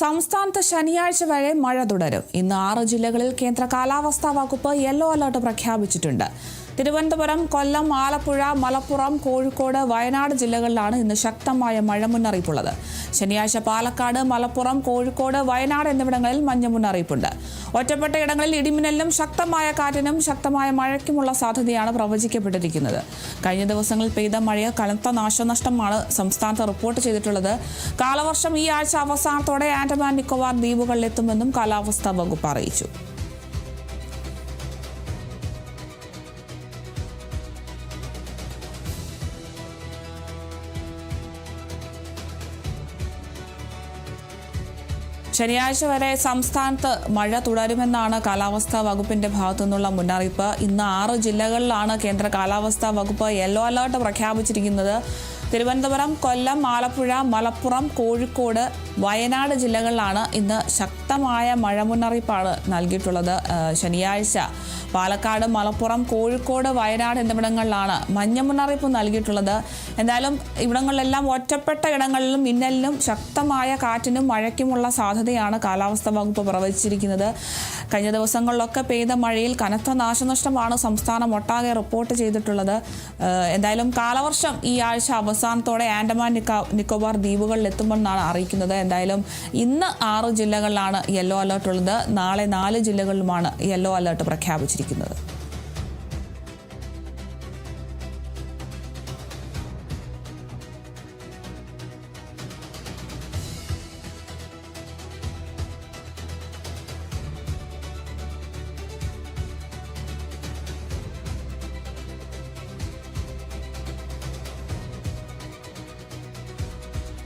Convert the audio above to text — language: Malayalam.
സംസ്ഥാനത്ത് ശനിയാഴ്ച വരെ മഴ തുടരും. ഇന്ന് 6 ജില്ലകളിൽ കേന്ദ്ര കാലാവസ്ഥാ വകുപ്പ് യെല്ലോ അലർട്ട് പ്രഖ്യാപിച്ചിട്ടുണ്ട്. തിരുവനന്തപുരം, കൊല്ലം, ആലപ്പുഴ, മലപ്പുറം, കോഴിക്കോട്, വയനാട് ജില്ലകളിലാണ് ഇന്ന് ശക്തമായ മഴ മുന്നറിയിപ്പുള്ളത്. ശനിയാഴ്ച പാലക്കാട്, മലപ്പുറം, കോഴിക്കോട്, വയനാട് എന്നിവിടങ്ങളിൽ മഞ്ഞ മുന്നറിയിപ്പുണ്ട്. ഒറ്റപ്പെട്ട ഇടങ്ങളിൽ ഇടിമിന്നലിനും ശക്തമായ കാറ്റിനും ശക്തമായ മഴയ്ക്കുമുള്ള സാധ്യതയാണ് പ്രവചിക്കപ്പെട്ടിരിക്കുന്നത്. കഴിഞ്ഞ ദിവസങ്ങളിൽ പെയ്ത മഴയിൽ കനത്ത നാശനഷ്ടമാണ് സംസ്ഥാനത്ത് റിപ്പോർട്ട് ചെയ്തിട്ടുള്ളത്. കാലവർഷം ഈ ആഴ്ച അവസാനത്തോടെ ആൻഡമാൻ നിക്കോബാർ ദ്വീപുകളിലെത്തുമെന്നും കാലാവസ്ഥാ വകുപ്പ് അറിയിച്ചു. ശനിയാഴ്ച വരെ സംസ്ഥാനത്ത് മഴ തുടരുമെന്നാണ് കാലാവസ്ഥാ വകുപ്പിന്റെ ഭാഗത്തു നിന്നുള്ള മുന്നറിയിപ്പ്. ഇന്ന് 6 ജില്ലകളിലാണ് കേന്ദ്ര കാലാവസ്ഥാ വകുപ്പ് യെല്ലോ അലർട്ട് പ്രഖ്യാപിച്ചിരിക്കുന്നത്. തിരുവനന്തപുരം, കൊല്ലം, ആലപ്പുഴ, മലപ്പുറം, കോഴിക്കോട്, വയനാട് ജില്ലകളിലാണ് ഇന്ന് ശക്തമായ മഴ മുന്നറിയിപ്പാണ് നൽകിയിട്ടുള്ളത്. ശനിയാഴ്ച പാലക്കാട്, മലപ്പുറം, കോഴിക്കോട്, വയനാട് എന്നിവിടങ്ങളിലാണ് മഞ്ഞ മുന്നറിയിപ്പ് നൽകിയിട്ടുള്ളത്. എന്തായാലും ഇവിടങ്ങളിലെല്ലാം ഒറ്റപ്പെട്ട ഇടങ്ങളിലും മിന്നലിനും ശക്തമായ കാറ്റിനും മഴയ്ക്കുമുള്ള സാധ്യതയാണ് കാലാവസ്ഥാ വകുപ്പ് പ്രവചിച്ചിരിക്കുന്നത്. കഴിഞ്ഞ ദിവസങ്ങളിലൊക്കെ പെയ്ത മഴയിൽ കനത്ത നാശനഷ്ടമാണ് സംസ്ഥാനം ഒട്ടാകെ റിപ്പോർട്ട് ചെയ്തിട്ടുള്ളത്. എന്തായാലും കാലവർഷം ഈ ആഴ്ച അവസാനത്തോടെ ആൻഡമാൻ നിക്കോബാർ ദ്വീപുകളിൽ എത്തുമെന്നാണ് അറിയിക്കുന്നത്. എന്തായാലും ഇന്ന് 6 ജില്ലകളിലാണ് യെല്ലോ അലർട്ട് ഉള്ളത്. നാളെ 4 ജില്ലകളിലുമാണ് യെല്ലോ അലർട്ട് പ്രഖ്യാപിച്ചിരിക്കുന്നത്.